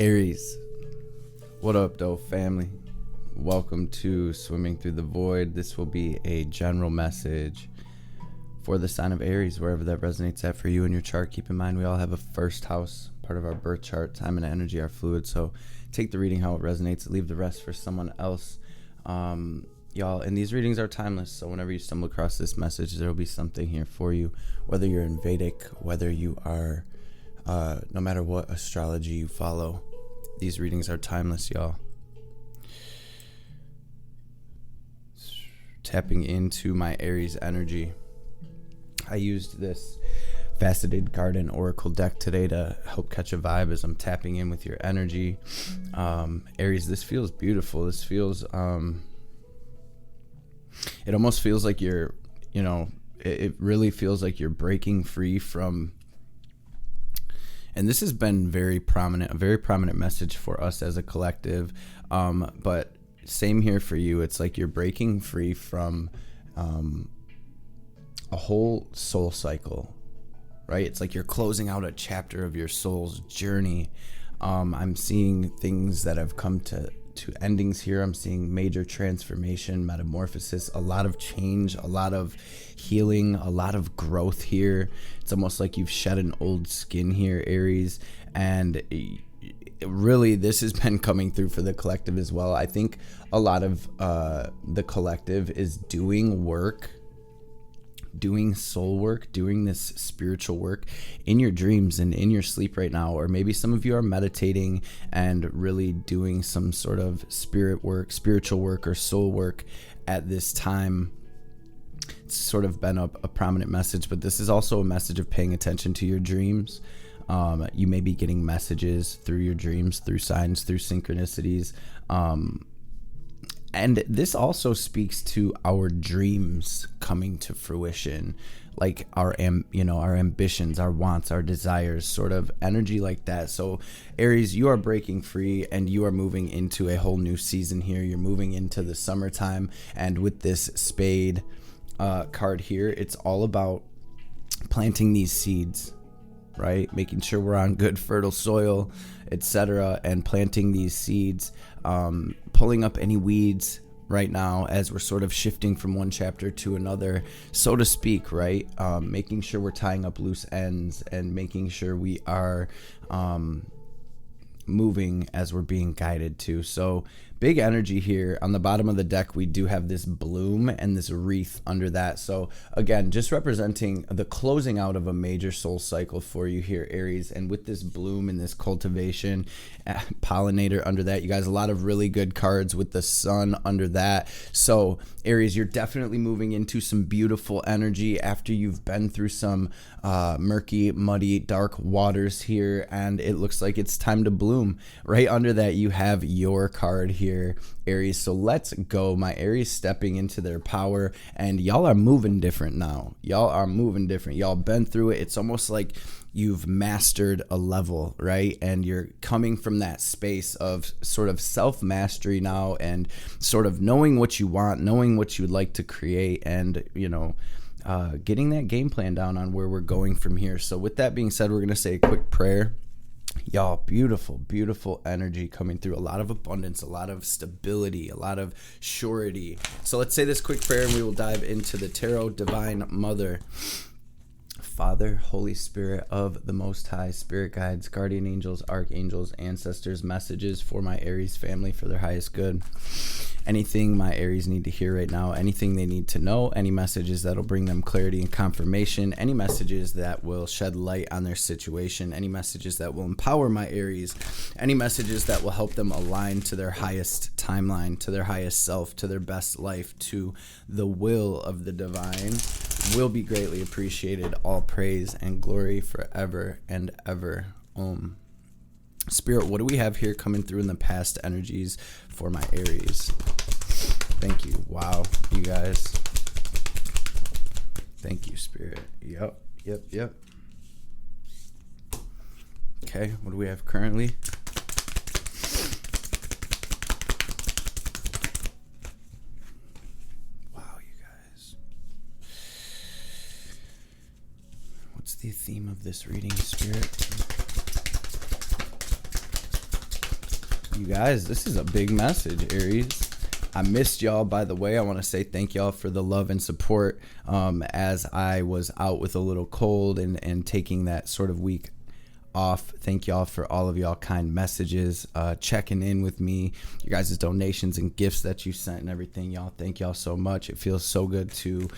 Aries, what up, though, family? Welcome to Swimming Through the Void. This will be a general message for the sign of Aries, wherever that resonates at for you in your chart. Keep in mind, we all have a first house, part of our birth chart. Time and energy are fluid, so take the reading how it resonates. Leave the rest for someone else. Y'all, and these readings are timeless, so whenever you stumble across this message, there will be something here for you, whether you're in Vedic, whether you are, no matter what astrology you follow. These readings are timeless, y'all. Tapping into my Aries energy. I used this Faceted Garden Oracle deck today to help catch a vibe as I'm tapping in with your energy. Aries, this feels beautiful. This feels, it almost feels like you're, it really feels like you're breaking free from, and this has been a very prominent message for us as a collective, but same here for you. It's like you're breaking free from a whole soul cycle, right? It's like you're closing out a chapter of your soul's journey. I'm seeing things that have come to endings here. I'm seeing major transformation, metamorphosis, a lot of change, a lot of healing, a lot of growth here. It's almost like you've shed an old skin here, Aries, and really this has been coming through for the collective as well. I think a lot of the collective is doing work, doing soul work, doing this spiritual work in your dreams and in your sleep right now. Or maybe some of you are meditating and really doing some sort of spiritual work or soul work at this time. It's sort of been a prominent message, but this is also a message of paying attention to your dreams. You may be getting messages through your dreams, through signs, through synchronicities. And this also speaks to our dreams coming to fruition, like our ambitions, our wants, our desires, sort of energy like that. So Aries, you are breaking free and you are moving into a whole new season here. You're moving into the summertime. And with this spade card here, it's all about planting these seeds, right? Making sure we're on good fertile soil, etc., and planting these seeds, pulling up any weeds right now as we're sort of shifting from one chapter to another, so to speak, right? Making sure we're tying up loose ends and making sure we are moving as we're being guided to. So big energy here. On the bottom of the deck, we do have this bloom and this wreath under that. So again, just representing the closing out of a major soul cycle for you here, Aries. And with this bloom and this cultivation, pollinator under that, you guys, a lot of really good cards with the sun under that. So Aries, you're definitely moving into some beautiful energy after you've been through some murky, muddy, dark waters here, and it looks like it's time to bloom. Right under that, you have your card here, Aries. So let's go. My Aries stepping into their power, and y'all are moving different now. Y'all are moving different. Y'all been through it. It's almost like you've mastered a level, right? And you're coming from that space of sort of self-mastery now and sort of knowing what you want, knowing what you'd like to create, and, getting that game plan down on where we're going from here. So with that being said, we're going to say a quick prayer. Y'all, beautiful, beautiful energy coming through. A lot of abundance, a lot of stability, a lot of surety. So let's say this quick prayer and we will dive into the tarot. Divine Mother, Father, Holy Spirit of the Most High, Spirit guides, guardian angels, archangels, ancestors, messages for my Aries family for their highest good. Anything my Aries need to hear right now, anything they need to know, any messages that'll bring them clarity and confirmation, any messages that will shed light on their situation, any messages that will empower my Aries, any messages that will help them align to their highest timeline, to their highest self, to their best life, to the will of the divine, will be greatly appreciated. All praise and glory forever and ever. Om. Spirit, what do we have here coming through in the past energies for my Aries? Thank you. Wow, you guys. Thank you, Spirit. Yep. Okay, what do we have currently? Wow, you guys. What's the theme of this reading, Spirit? You guys, this is a big message, Aries. I missed y'all, by the way. I want to say thank y'all for the love and support as I was out with a little cold and taking that sort of week off. Thank y'all for all of y'all kind messages, checking in with me, you guys' donations and gifts that you sent and everything. Y'all, thank y'all so much. It feels so good to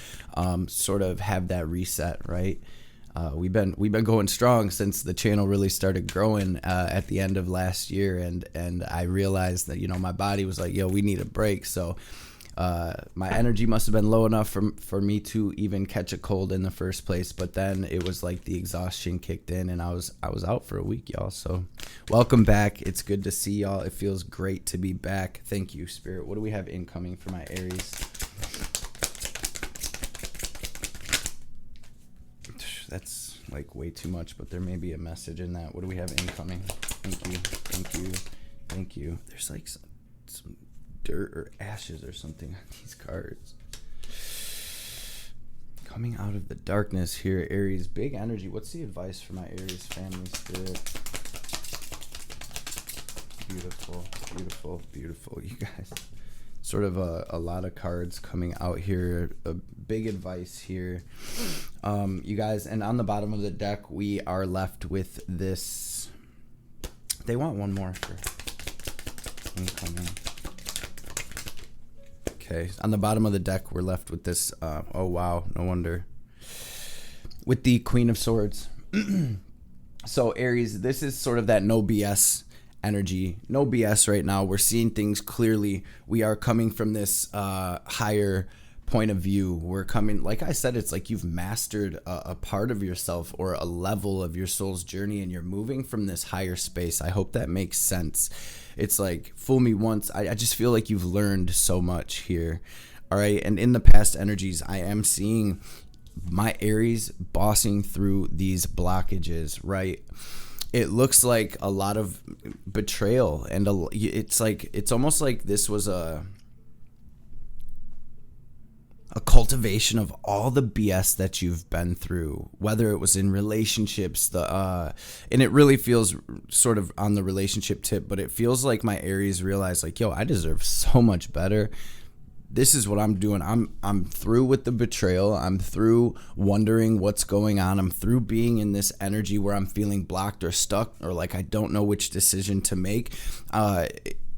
sort of have that reset, right? We've been going strong since the channel really started growing at the end of last year, and I realized that, you know, my body was like, yo, we need a break. So my energy must have been low enough for me to even catch a cold in the first place, but then it was like the exhaustion kicked in, and I was out for a week, y'all. So welcome back. It's good to see y'all. It feels great to be back. Thank you, Spirit. What do we have incoming for my Aries? That's like way too much, but there may be a message in that. What do we have incoming? Thank you, thank you, thank you. There's like some dirt or ashes or something on these cards. Coming out of the darkness here, Aries. Big energy. What's the advice for my Aries family, Spirit? Beautiful, beautiful, beautiful. You guys, sort of a lot of cards coming out here. A big advice here, you guys. And on the bottom of the deck, we are left with this. They want one more for incoming. Okay, on the bottom of the deck, we're left with this. Oh wow, no wonder. With the Queen of Swords. So Aries, this is sort of that no BS energy. No BS right now. We're seeing things clearly. We are coming from this higher point of view. We're coming, like I said, it's like you've mastered a part of yourself or a level of your soul's journey, and you're moving from this higher space. I hope that makes sense. It's like, fool me once. I just feel like you've learned so much here. All right. And in the past energies, I am seeing my Aries bossing through these blockages, right? It looks like a lot of betrayal, and it's almost like this was a cultivation of all the BS that you've been through, whether it was in relationships, and it really feels sort of on the relationship tip, but it feels like my Aries realized, like, yo, I deserve so much better. This is what I'm doing. I'm through with the betrayal. I'm through wondering what's going on. I'm through being in this energy where I'm feeling blocked or stuck, or like I don't know which decision to make.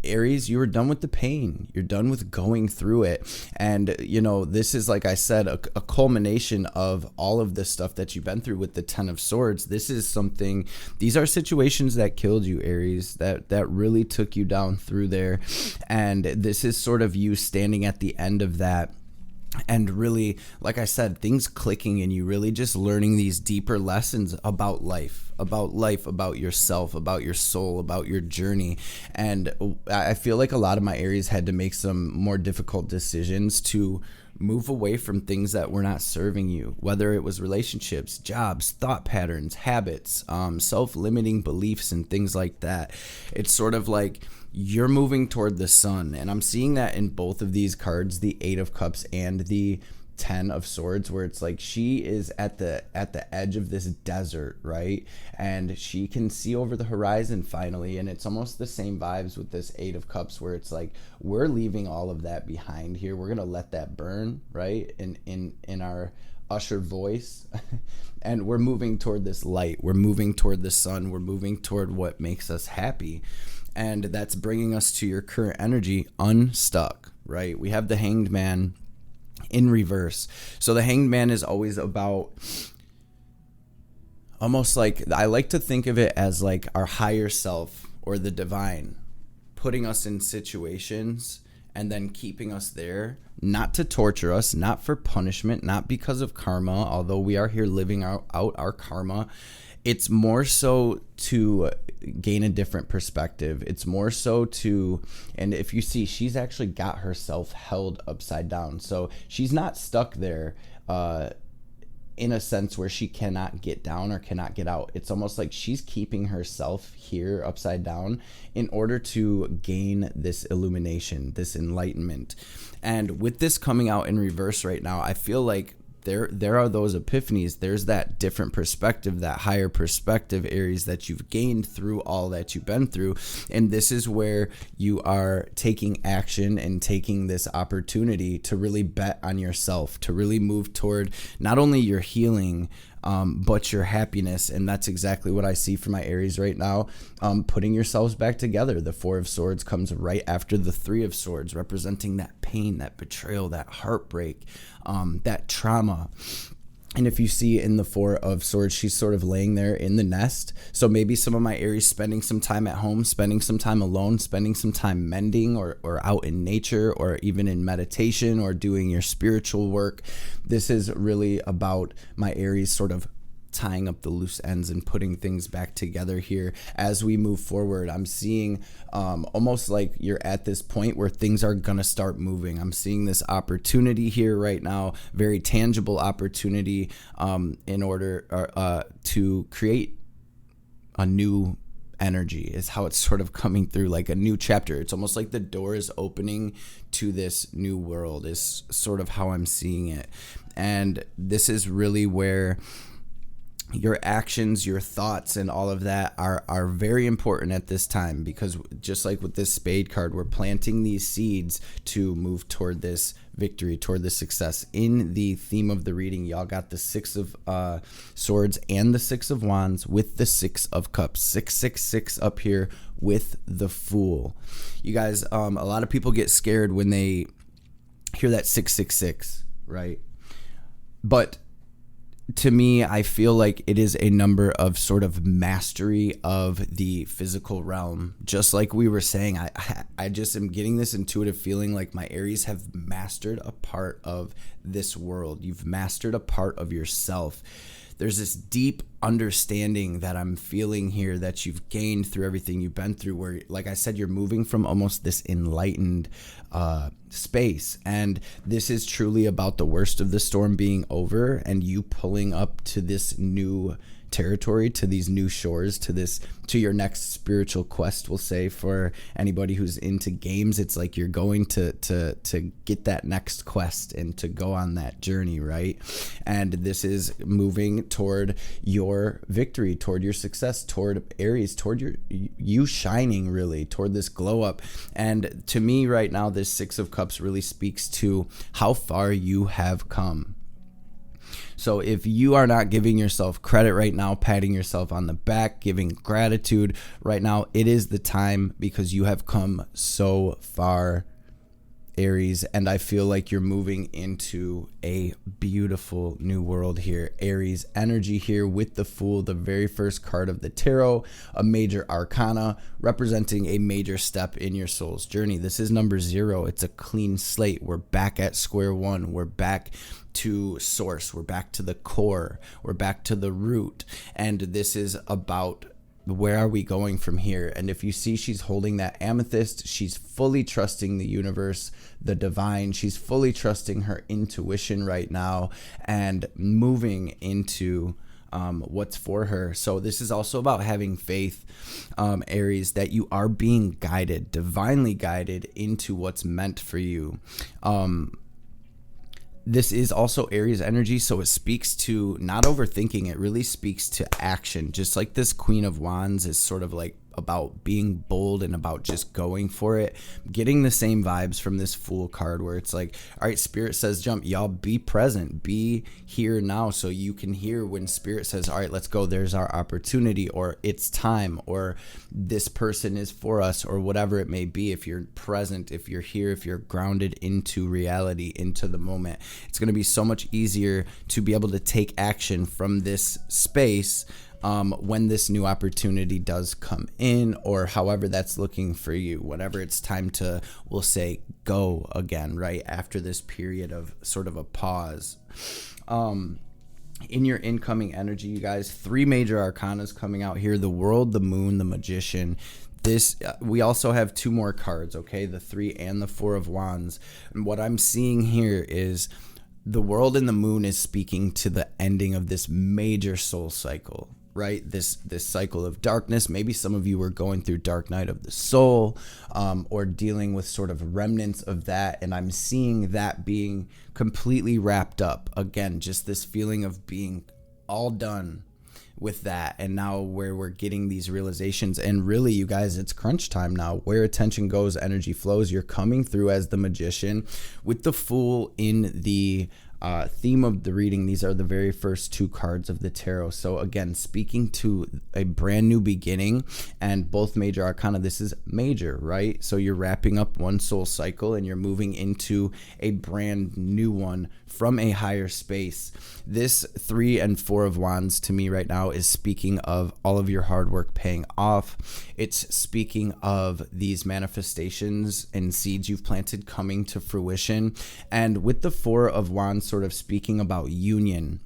Aries, you are done with the pain. You're done with going through it. And, you know, this is, like I said, a culmination of all of this stuff that you've been through with the Ten of Swords. This is something, these are situations that killed you, Aries, that really took you down through there. And this is sort of you standing at the end of that. And really, like I said, things clicking and you really just learning these deeper lessons about life, about yourself, about your soul, about your journey. And I feel like a lot of my Aries had to make some more difficult decisions to move away from things that were not serving you, whether it was relationships, jobs, thought patterns, habits, self-limiting beliefs, and things like that. It's sort of like you're moving toward the sun, and I'm seeing that in both of these cards, the Eight of Cups and the Ten of Swords, where it's like she is at the edge of this desert, right? And she can see over the horizon finally, and it's almost the same vibes with this Eight of Cups, where it's like we're leaving all of that behind here. We're gonna let that burn, right? In our usher voice. And we're moving toward this light. We're moving toward the sun. We're moving toward what makes us happy. And that's bringing us to your current energy, unstuck, right? We have the Hanged Man in reverse. So the Hanged Man is always about, almost like, I like to think of it as like our higher self or the divine putting us in situations and then keeping us there, not to torture us, not for punishment, not because of karma, although we are here living out our karma. It's more so to gain a different perspective. It's more so to, and if you see, she's actually got herself held upside down. So she's not stuck there in a sense where she cannot get down or cannot get out. It's almost like she's keeping herself here upside down in order to gain this illumination, this enlightenment. And with this coming out in reverse right now, I feel like there are those epiphanies. There's that different perspective, that higher perspective, Aries, that you've gained through all that you've been through. And this is where you are taking action and taking this opportunity to really bet on yourself, to really move toward not only your healing, but your happiness. And that's exactly what I see for my Aries right now. Putting yourselves back together. The Four of Swords comes right after the Three of Swords, representing that pain, that betrayal, that heartbreak, that trauma. And if you see in the Four of Swords, she's sort of laying there in the nest. So maybe some of my Aries spending some time at home, spending some time alone, spending some time mending or out in nature, or even in meditation or doing your spiritual work. This is really about my Aries sort of tying up the loose ends and putting things back together here as we move forward. I'm seeing almost like you're at this point where things are going to start moving. I'm seeing this opportunity here right now, very tangible opportunity in order to create a new energy is how it's sort of coming through, like a new chapter. It's almost like the door is opening to this new world is sort of how I'm seeing it. And this is really where your actions, your thoughts, and all of that are very important at this time, because just like with this Spade card, we're planting these seeds to move toward this victory, toward this success. In the theme of the reading, y'all got the Six of Swords and the Six of Wands with the Six of Cups. 666 up here with the Fool. You guys, a lot of people get scared when they hear that 666, right? But to me, I feel like it is a number of sort of mastery of the physical realm. Just like we were saying, I just am getting this intuitive feeling like my Aries have mastered a part of this world. You've mastered a part of yourself. There's this deep understanding that I'm feeling here that you've gained through everything you've been through, where, like I said, you're moving from almost this enlightened space. And this is truly about the worst of the storm being over and you pulling up to this new territory, to these new shores, to your next spiritual quest. We'll say, for anybody who's into games, it's like you're going to get that next quest and to go on that journey, right? And this is moving toward your victory, toward your success, toward Aries, toward you shining, really, toward this glow up. And to me right now, this Six of Cups really speaks to how far you have come. So if you are not giving yourself credit right now, patting yourself on the back, giving gratitude right now, it is the time, because you have come so far, Aries. And I feel like you're moving into a beautiful new world here. Aries energy here with the Fool, the very first card of the tarot, a major arcana representing a major step in your soul's journey. This is number 0. It's a clean slate. We're back at square one. We're back to source. We're back to the core. We're back to the root. And this is about, where are we going from here? And if you see, she's holding that amethyst. She's fully trusting the universe, the divine. She's fully trusting her intuition right now and moving into what's for her. So this is also about having faith, Aries, that you are being guided, divinely guided into what's meant for you. This is also Aries energy, so it speaks to not overthinking. It really speaks to action. Just like this Queen of Wands is sort of like about being bold and about just going for it. Getting the same vibes from this Fool card, where it's like, all right, Spirit says jump. Y'all be present, be here now, so you can hear when Spirit says, all right, let's go. There's our opportunity, or it's time, or this person is for us, or whatever it may be. If you're present, if you're here, if you're grounded into reality, into the moment, it's going to be so much easier to be able to take action from this space when this new opportunity does come in, or however that's looking for you, whenever it's time to, we'll say, go again, right? After this period of sort of a pause. In your incoming energy, you guys, 3 major arcanas coming out here: the World, the Moon, the Magician. This, we also have 2 more cards, okay? The 3 and the 4 of Wands. And what I'm seeing here is the World and the Moon is speaking to the ending of this major soul cycle. right? This cycle of darkness. Maybe some of you are going through dark night of the soul, or dealing with sort of remnants of that. And I'm seeing that being completely wrapped up. Again, just this feeling of being all done with that, and now where we're getting these realizations. And really, you guys, it's crunch time now. Where attention goes, energy flows. You're coming through as the Magician with the Fool in the theme of the reading. These are the very first 2 cards of the tarot. So again, speaking to a brand new beginning, and both major arcana. This is major, right? So you're wrapping up one soul cycle and you're moving into a brand new one from a higher space. This 3 and 4 of Wands to me right now is speaking of all of your hard work paying off. It's speaking of these manifestations and seeds you've planted coming to fruition. And with the 4 of Wands sort of speaking about union,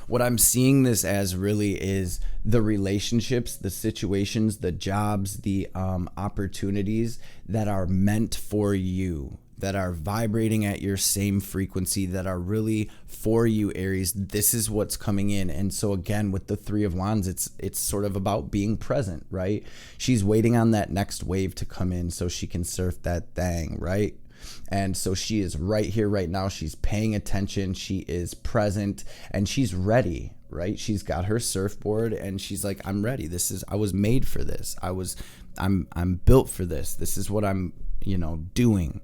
what I'm seeing this as really is the relationships, the situations, the jobs, the opportunities that are meant for you, that are vibrating at your same frequency, that are really for you, Aries. This is what's coming in. And so again, with the 3 of Wands, it's sort of about being present, right? She's waiting on that next wave to come in so she can surf that thing, right? And so she is right here, right now. She's paying attention. She is present and she's ready, right? She's got her surfboard and she's like, I'm ready. I was made for this. I'm built for this. This is what I'm, doing.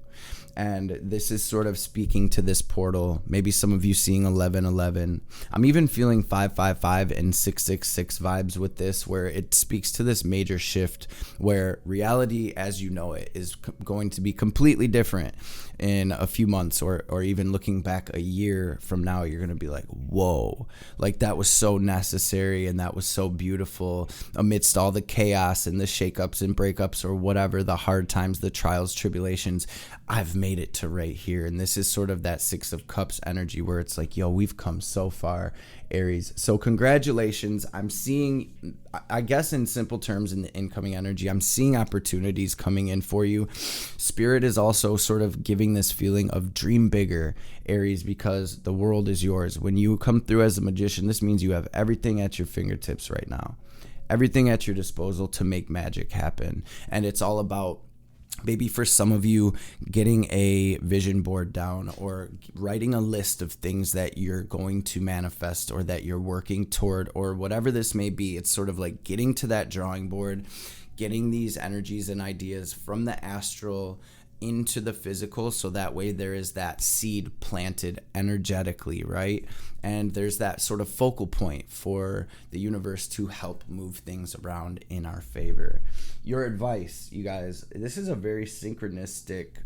And this is sort of speaking to this portal. Maybe some of you seeing 1111. I'm even feeling 555 and 666 vibes with this, where it speaks to this major shift where reality as you know it is going to be completely different in a few months, or even looking back a year from now. You're going to be like, whoa, like that was so necessary and that was so beautiful amidst all the chaos and the shakeups and breakups, or whatever, the hard times, the trials, tribulations. I've made it to right here. And this is sort of that 6 of Cups energy where it's like, yo, we've come so far, Aries. So congratulations. I'm seeing, I guess in simple terms, in the incoming energy, I'm seeing opportunities coming in for you. Spirit is also sort of giving this feeling of dream bigger, Aries, because the world is yours. When you come through as a Magician, this means you have everything at your fingertips right now, everything at your disposal to make magic happen. And it's all about, maybe for some of you, getting a vision board down or writing a list of things that you're going to manifest or that you're working toward, or whatever this may be. It's sort of like getting to that drawing board, getting these energies and ideas from the astral into the physical, so that way there is that seed planted energetically, right? And there's that sort of focal point for the universe to help move things around in our favor. Your advice, you guys, this is a very synchronistic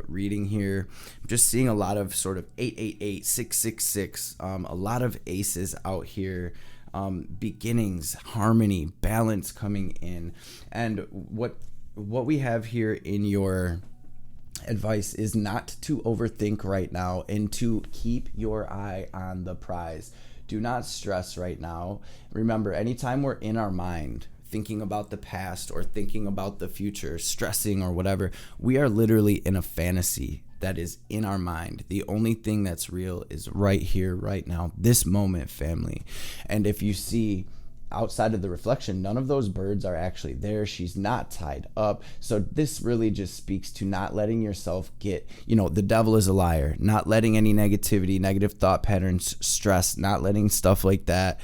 reading here. I'm just seeing a lot of sort of 888, 666, a lot of aces out here. Beginnings, harmony, balance coming in. And what we have here in your advice is not to overthink right now and to keep your eye on the prize. Do not stress right now. Remember, anytime we're in our mind thinking about the past or thinking about the future, stressing or whatever, we are literally in a fantasy that is in our mind. The only thing that's real is right here, right now, this moment, family. And if you see outside of the reflection, none of those birds are actually there. She's not tied up. So this really just speaks to not letting yourself get, the devil is a liar, not letting any negativity, negative thought patterns, stress, not letting stuff like that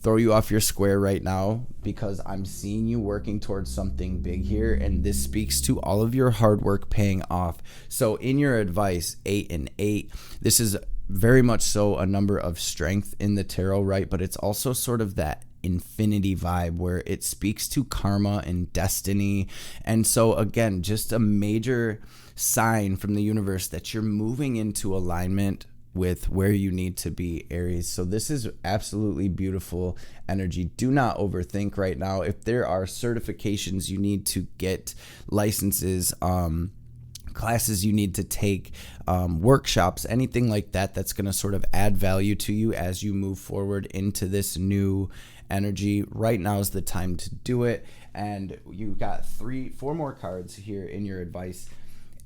throw you off your square right now, because I'm seeing you working towards something big here. And this speaks to all of your hard work paying off. So in your advice, 8 and 8, this is very much so a number of strength in the tarot, right? But it's also sort of that infinity vibe where it speaks to karma and destiny. And so again, just a major sign from the universe that you're moving into alignment with where you need to be, Aries. So this is absolutely beautiful energy. Do not overthink right now. If there are certifications you need to get, licenses, classes you need to take, workshops, anything like that, that's going to sort of add value to you as you move forward into this new energy, right now is the time to do it. And you got 4 more cards here in your advice: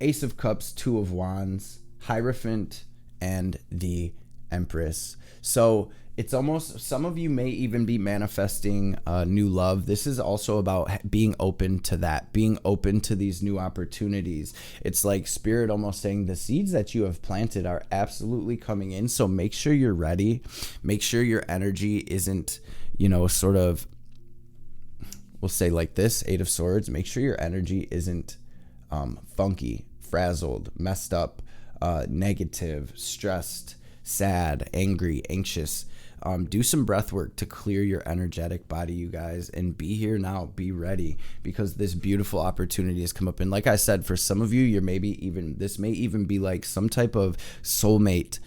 Ace of Cups, 2 of Wands, Hierophant, and the Empress. So it's almost, some of you may even be manifesting new love. This is also about being open to that, being open to these new opportunities. It's like Spirit almost saying the seeds that you have planted are absolutely coming in. So make sure you're ready. Make sure your energy isn't, sort of, we'll say like this, Eight of Swords. Make sure your energy isn't funky, frazzled, messed up, negative, stressed, sad, angry, anxious. Do some breath work to clear your energetic body, you guys, and be here now. Be ready, because this beautiful opportunity has come up. And like I said, for some of you, this may even be like some type of soulmate,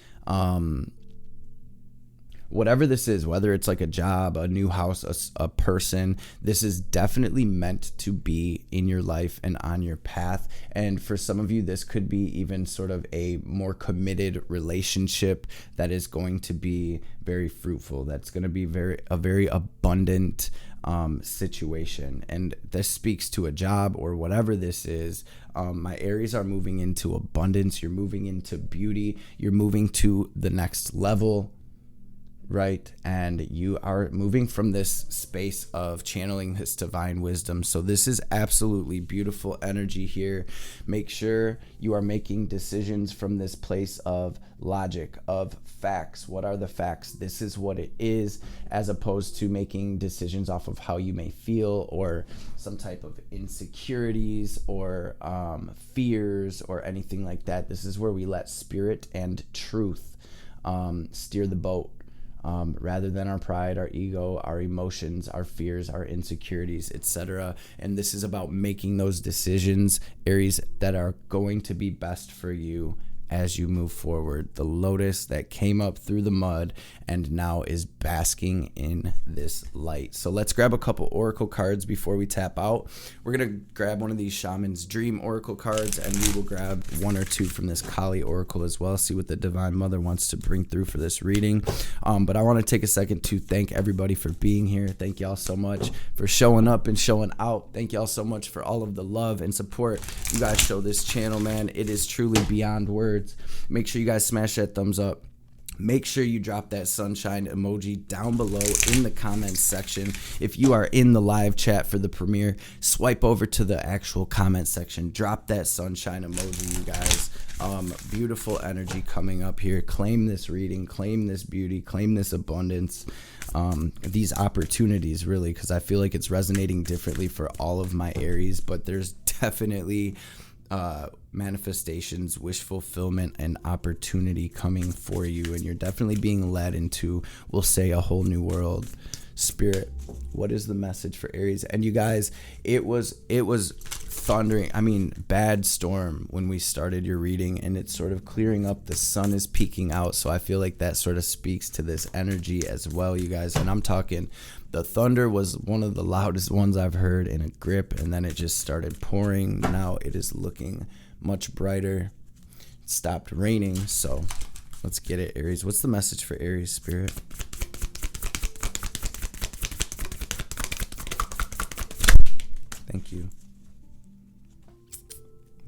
whatever this is, whether it's like a job, a new house, a person, this is definitely meant to be in your life and on your path. And for some of you, this could be even sort of a more committed relationship that is going to be very fruitful. That's going to be a very abundant situation. And this speaks to a job or whatever this is. My Aries are moving into abundance. You're moving into beauty. You're moving to the next level. Right? And you are moving from this space of channeling this divine wisdom. So this is absolutely beautiful energy here. Make sure you are making decisions from this place of logic, of facts. What are the facts? This is what it is, as opposed to making decisions off of how you may feel or some type of insecurities or fears or anything like that. This is where we let spirit and truth steer the boat. Rather than our pride, our ego, our emotions, our fears, our insecurities, etc. And this is about making those decisions, Aries, that are going to be best for you as you move forward. The lotus that came up through the mud and now is basking in this light. So let's grab a couple oracle cards before we tap out. We're going to grab one of these Shaman's Dream oracle cards, and we will grab one or two from this Kali oracle as well, see what the Divine Mother wants to bring through for this reading. But I want to take a second to thank everybody for being here. Thank y'all so much for showing up and showing out. Thank y'all so much for all of the love and support you guys show this channel, man. It is truly beyond words. Make sure you guys smash that thumbs up. Make sure you drop that sunshine emoji down below in the comments section. If you are in the live chat for the premiere, swipe over to the actual comment section. Drop that sunshine emoji, you guys. Beautiful energy coming up here. Claim this reading, claim this beauty, claim this abundance, these opportunities, really, because I feel like it's resonating differently for all of my Aries, but there's definitely manifestations, wish fulfillment, and opportunity coming for you, and you're definitely being led into, we'll say, a whole new world. Spirit, what is the message for Aries? And you guys, it was thundering, bad storm when we started your reading, and it's sort of clearing up. The sun is peeking out, so I feel like that sort of speaks to this energy as well, you guys. And I'm talking, the thunder was one of the loudest ones I've heard in a grip, and then it just started pouring. Now it is looking much brighter. It stopped raining, so let's get it, Aries. What's the message for Aries, Spirit? Thank you.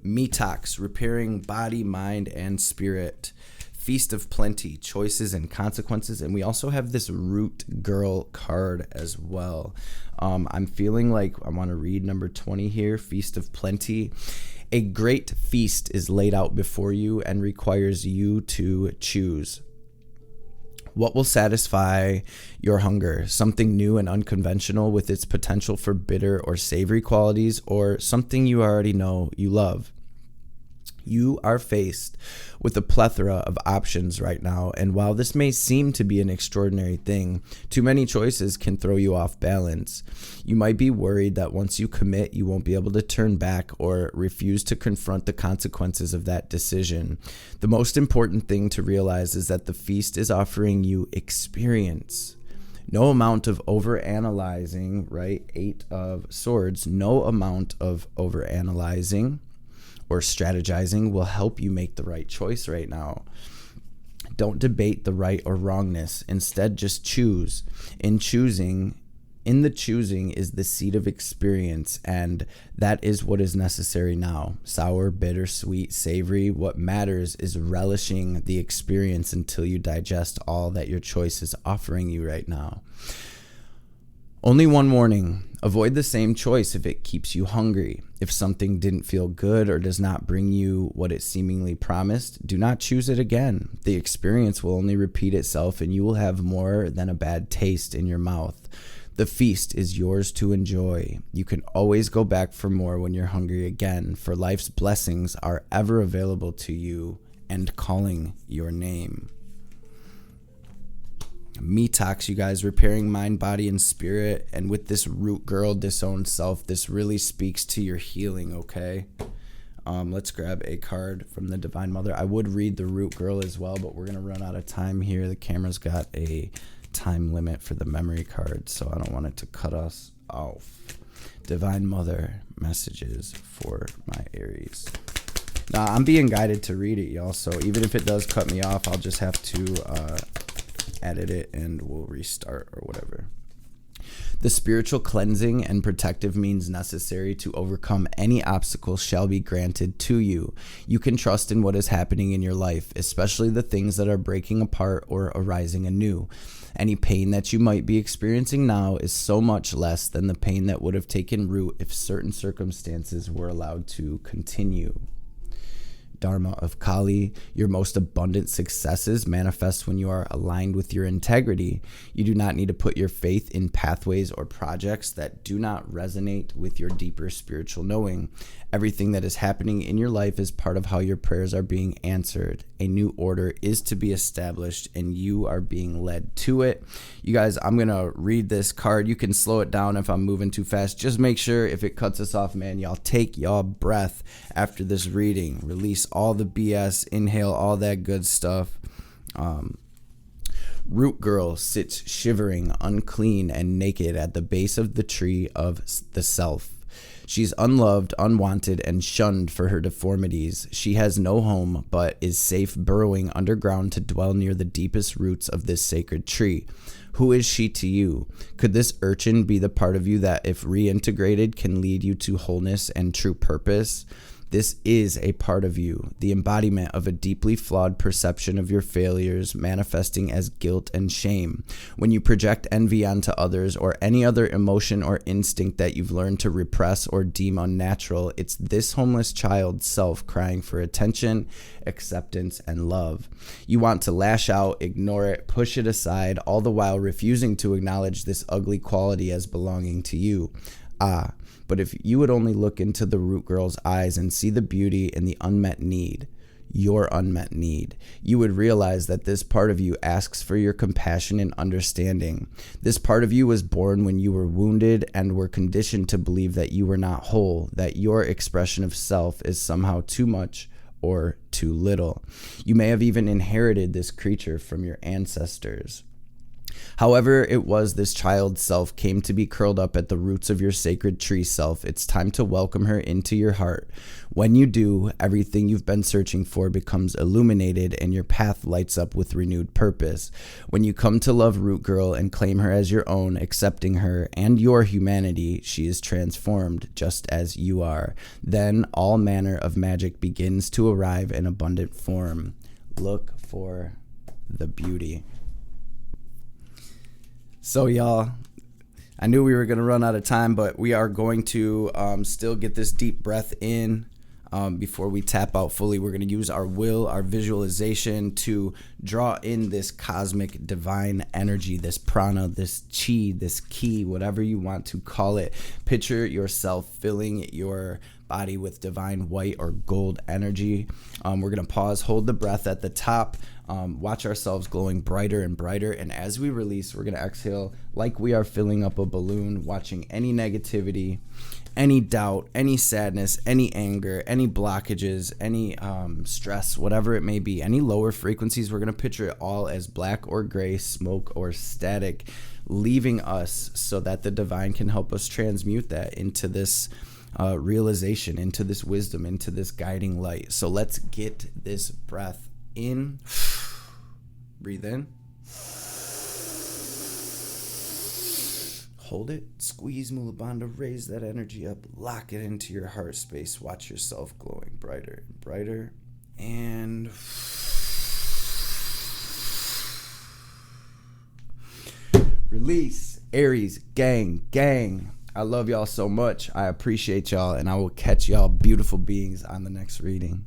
Metox, repairing body, mind, and spirit. Feast of Plenty, choices and consequences. And we also have this Root Girl card as well. I'm feeling like I want to read number 20 here, Feast of Plenty. A great feast is laid out before you and requires you to choose. What will satisfy your hunger? Something new and unconventional with its potential for bitter or savory qualities, or something you already know you love? You are faced with a plethora of options right now, and while this may seem to be an extraordinary thing, too many choices can throw you off balance. You might be worried that once you commit, you won't be able to turn back or refuse to confront the consequences of that decision. The most important thing to realize is that the feast is offering you experience. No amount of overanalyzing, right? Eight of Swords, no amount of overanalyzing or strategizing will help you make the right choice right now. Don't debate the right or wrongness. Instead, just choose. In choosing, In the choosing is the seed of experience, and that is what is necessary now. Sour, bitter, sweet, savory. What matters is relishing the experience until you digest all that your choice is offering you right now. Only one warning. Avoid the same choice if it keeps you hungry. If something didn't feel good or does not bring you what it seemingly promised, do not choose it again. The experience will only repeat itself and you will have more than a bad taste in your mouth. The feast is yours to enjoy. You can always go back for more when you're hungry again, for life's blessings are ever available to you and calling your name. Metox, you guys, repairing mind, body, and spirit. And with this root girl, disowned self, this really speaks to your healing, okay? Let's grab a card from the Divine Mother. I would read the root girl as well, but we're going to run out of time here. The camera's got a time limit for the memory card, so I don't want it to cut us off. Divine Mother, messages for my Aries. Now, I'm being guided to read it, y'all, so even if it does cut me off, I'll just have to edit it and we'll restart or whatever. The spiritual cleansing and protective means necessary to overcome any obstacles shall be granted to you. You can trust in what is happening in your life, especially the things that are breaking apart or arising anew. Any pain that you might be experiencing now is so much less than the pain that would have taken root if certain circumstances were allowed to continue. Dharma of Kali, your most abundant successes manifest when you are aligned with your integrity. You do not need to put your faith in pathways or projects that do not resonate with your deeper spiritual knowing. Everything that is happening in your life is part of how your prayers are being answered. A new order is to be established and you are being led to it. You guys, I'm going to read this card. You can slow it down if I'm moving too fast. Just make sure if it cuts us off, man, y'all take y'all breath after this reading. Release all the BS, inhale all that good stuff. Root girl sits shivering, unclean, and naked at the base of the tree of the self. She's unloved, unwanted, and shunned for her deformities. She has no home, but is safe burrowing underground to dwell near the deepest roots of this sacred tree. Who is she to you? Could this urchin be the part of you that, if reintegrated, can lead you to wholeness and true purpose? This is a part of you, the embodiment of a deeply flawed perception of your failures manifesting as guilt and shame. When you project envy onto others or any other emotion or instinct that you've learned to repress or deem unnatural, it's this homeless child self crying for attention, acceptance, and love. You want to lash out, ignore it, push it aside, all the while refusing to acknowledge this ugly quality as belonging to you. But if you would only look into the root girl's eyes and see the beauty and the unmet need, your unmet need, you would realize that this part of you asks for your compassion and understanding. This part of you was born when you were wounded and were conditioned to believe that you were not whole, that your expression of self is somehow too much or too little. You may have even inherited this creature from your ancestors. However it was this child self came to be curled up at the roots of your sacred tree self, it's time to welcome her into your heart. When you do, everything you've been searching for becomes illuminated and your path lights up with renewed purpose. When you come to love Root Girl and claim her as your own, accepting her and your humanity, she is transformed just as you are. Then all manner of magic begins to arrive in abundant form. Look for the beauty. So y'all, I knew we were going to run out of time, but we are going to still get this deep breath in before we tap out fully. We're going to use our will, our visualization to draw in this cosmic divine energy, this prana, this chi, this ki, whatever you want to call it. Picture yourself filling your body with divine white or gold energy. We're going to pause, hold the breath at the top. Watch ourselves glowing brighter and brighter, and as we release, we're going to exhale like we are filling up a balloon, watching any negativity, any doubt, any sadness, any anger, any blockages, any stress, whatever it may be, any lower frequencies. We're going to picture it all as black or gray, smoke or static, leaving us so that the divine can help us transmute that into this realization, into this wisdom, into this guiding light. So let's get this breath in. Breathe in. Hold it, squeeze Mulabandha, raise that energy up, lock it into your heart space. Watch yourself glowing brighter and brighter. And release. Aries, gang. I love y'all so much. I appreciate y'all, and I will catch y'all beautiful beings on the next reading.